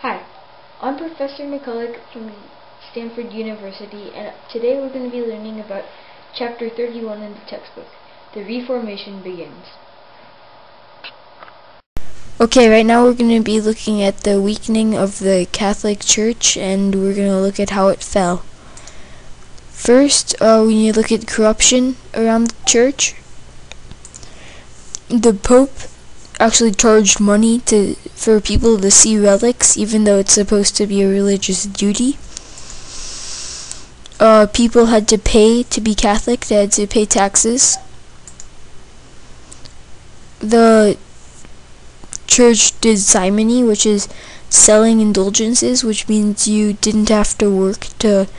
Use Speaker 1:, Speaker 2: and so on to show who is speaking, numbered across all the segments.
Speaker 1: Hi, I'm Professor McCulloch from Stanford University, and today we're going to be learning about Chapter 31 in the textbook, The Reformation Begins.
Speaker 2: Okay, right now we're going to be looking at the weakening of the Catholic Church, and we're going to look at how it fell. First, we need to look at corruption around the church. The Pope actually charged money for people to see relics, even though it's supposed to be a religious duty. People had to pay to be Catholic. They had to pay taxes. The church did simony, which is selling indulgences, which means you didn't have to work to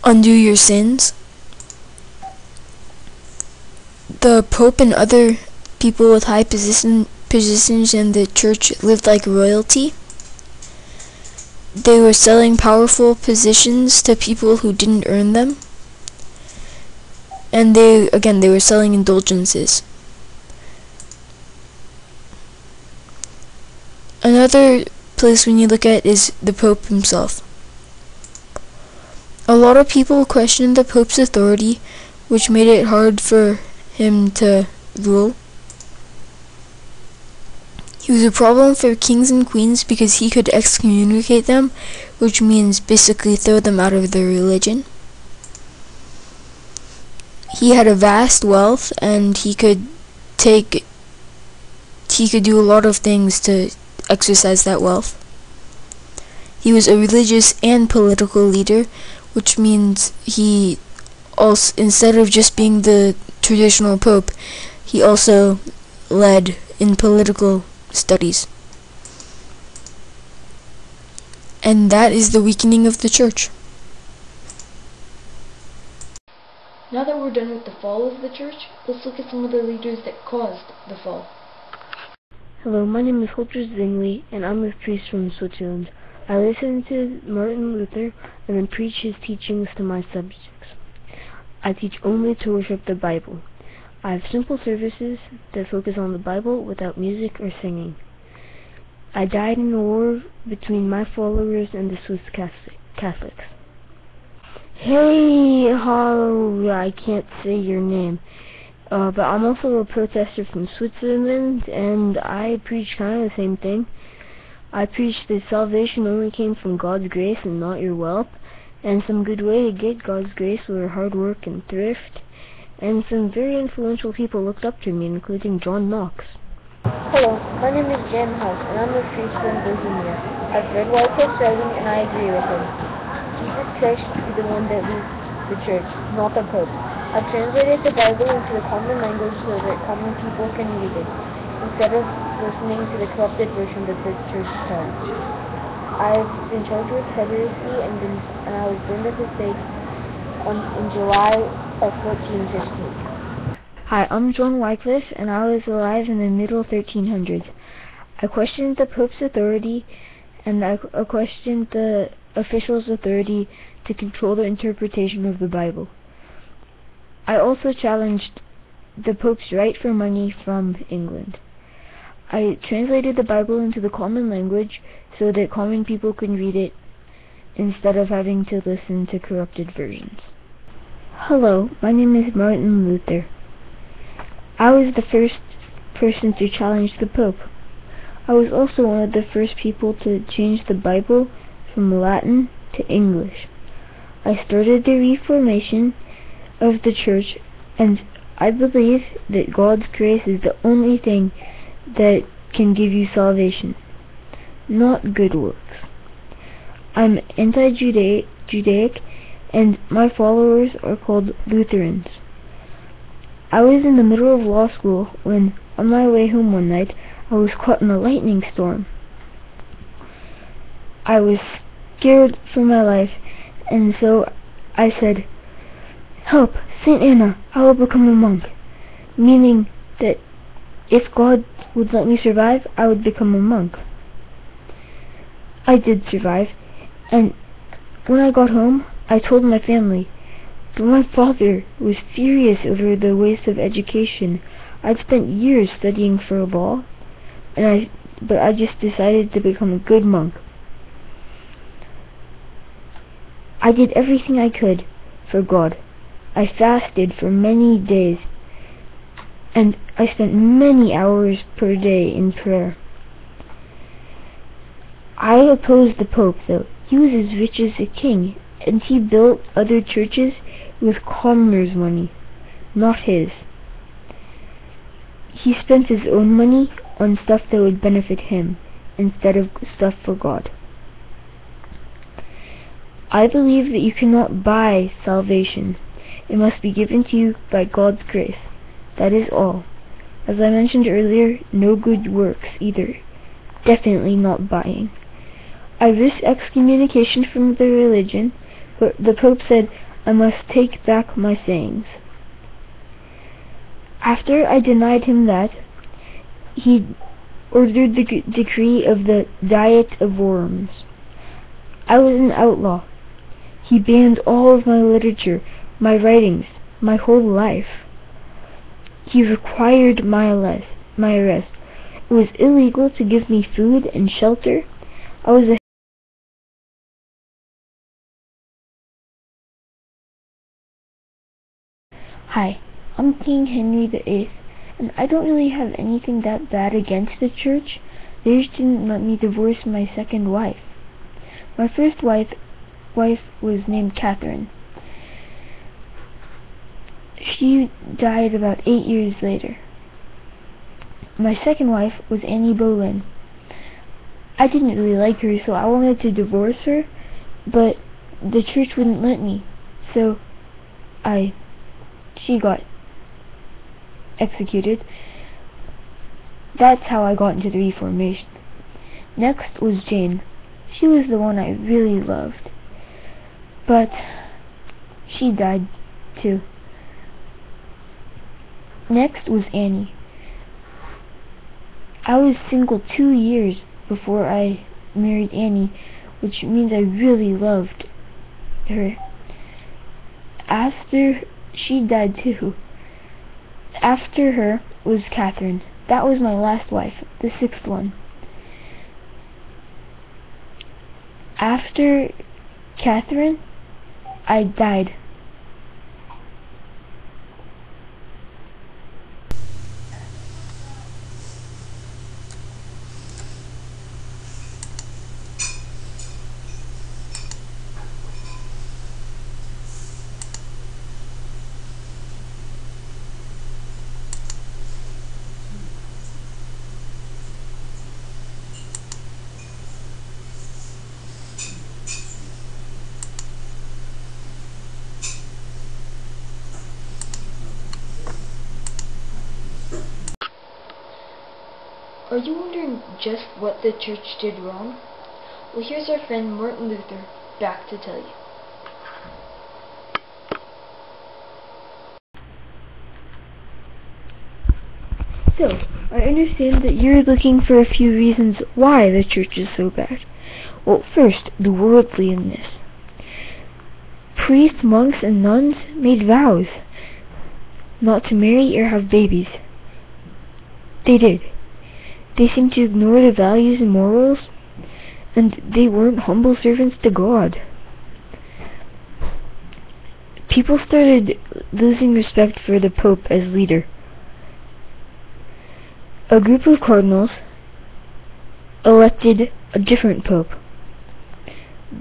Speaker 2: undo your sins. The Pope and other people with high positions in the church lived like royalty. They were selling powerful positions to people who didn't earn them. And they were selling indulgences. Another place we need to look at is the Pope himself. A lot of people questioned the Pope's authority, which made it hard for him to rule. He was a problem for kings and queens because he could excommunicate them, which means basically throw them out of their religion. He had a vast wealth, and he could do a lot of things to exercise that wealth. He was a religious and political leader, which means he also, instead of just being the traditional pope, he also led in political studies. And that is the weakening of the church.
Speaker 1: Now that we're done with the fall of the church, let's look at some of the leaders that caused the fall.
Speaker 3: Hello, my name is Holger Zwingli, and I'm a priest from Switzerland. I listen to Martin Luther and then preach his teachings to my subjects. I teach only to worship the Bible. I have simple services that focus on the Bible without music or singing. I died in a war between my followers and the Swiss Catholics. Hey, I can't say your name. But I'm also a protester from Switzerland, and I preach kind of the same thing. I preach that salvation only came from God's grace and not your wealth, and some good way to get God's grace were hard work and thrift, and some very influential people looked up to me, including John Knox.
Speaker 4: Hello, my name is Jan House, and I'm a priest from Bohemia. I've read Wycliffe's writing, and I agree with him. Jesus Christ should be the one that leads the church, not the Pope. I've translated the Bible into the common language so that common people can read it, instead of listening to the corrupted version that the church tells. I've been charged with heresy, and I was burned at the stake in July of 1415.
Speaker 3: Hi, I'm John Wycliffe, and I was alive in the middle 1300s. I questioned the Pope's authority, and I questioned the officials' authority to control the interpretation of the Bible. I also challenged the Pope's right for money from England. I translated the Bible into the common language so that common people could read it instead of having to listen to corrupted versions. Hello, my name is Martin Luther. I was the first person to challenge the Pope. I was also one of the first people to change the Bible from Latin to English. I started the Reformation of the church, and I believe that God's grace is the only thing that can give you salvation, not good works. I'm anti-Judaic, and my followers are called Lutherans. I was in the middle of law school when, on my way home one night, I was caught in a lightning storm. I was scared for my life, and so I said, "Help, Saint Anna, I will become a monk," meaning that if God would let me survive, I would become a monk. I did survive, and when I got home, I told my family, but my father was furious over the waste of education. I'd spent years studying for law, and but I just decided to become a good monk. I did everything I could for God. I fasted for many days, and I spent many hours per day in prayer. I opposed the Pope, though. He was as rich as a king, and he built other churches with commoners' money, not his. He spent his own money on stuff that would benefit him, instead of stuff for God. I believe that you cannot buy salvation. It must be given to you by God's grace. That is all. As I mentioned earlier, no good works either. Definitely not buying. I risked excommunication from the religion, but the Pope said I must take back my sayings. After I denied him that, he ordered the decree of the Diet of Worms. I was an outlaw. He banned all of my literature, my writings, my whole life. He required my arrest. It was illegal to give me food and shelter. I was a Hi, I'm King Henry VIII, and I don't really have anything that bad against the church. They just didn't let me divorce my second wife. My first wife was named Catherine. She died about 8 years later. My second wife was Annie Boleyn. I didn't really like her, so I wanted to divorce her, but the church wouldn't let me, so she got executed. That's how I got into the Reformation. Next was Jane. She was the one I really loved, but she died too. Next was Annie. I was single 2 years before I married Annie, which means I really loved her. After she died too. After her was Catherine. That was my last wife, the sixth one. After Catherine, I died.
Speaker 1: Are you wondering just what the church did wrong? Well, here's our friend Martin Luther back to tell you.
Speaker 3: So, I understand that you're looking for a few reasons why the church is so bad. Well, first, the worldliness. Priests, monks, and nuns made vows not to marry or have babies. They did. They seemed to ignore the values and morals, and they weren't humble servants to God. People started losing respect for the Pope as leader. A group of cardinals elected a different Pope.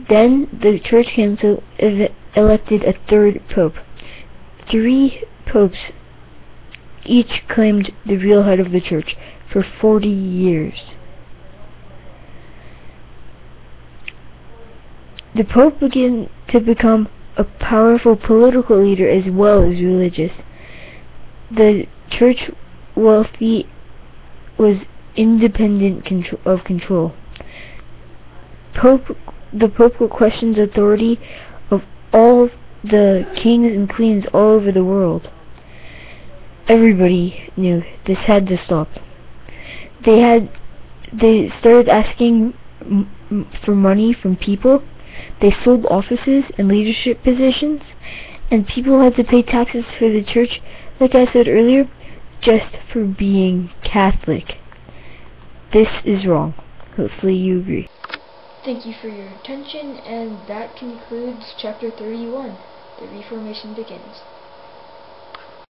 Speaker 3: Then the Church Council elected a third Pope. 3 popes each claimed the real head of the Church for 40 years. The Pope began to become a powerful political leader as well as religious. The Church wealthy was independent of control. The Pope questioned the authority of all the kings and queens all over the world. Everybody knew this had to stop. They started asking for money from people. They sold offices and leadership positions, and people had to pay taxes for the church, like I said earlier, just for being Catholic. This is wrong. Hopefully you agree.
Speaker 1: Thank you for your attention, and that concludes chapter 31, The Reformation Begins.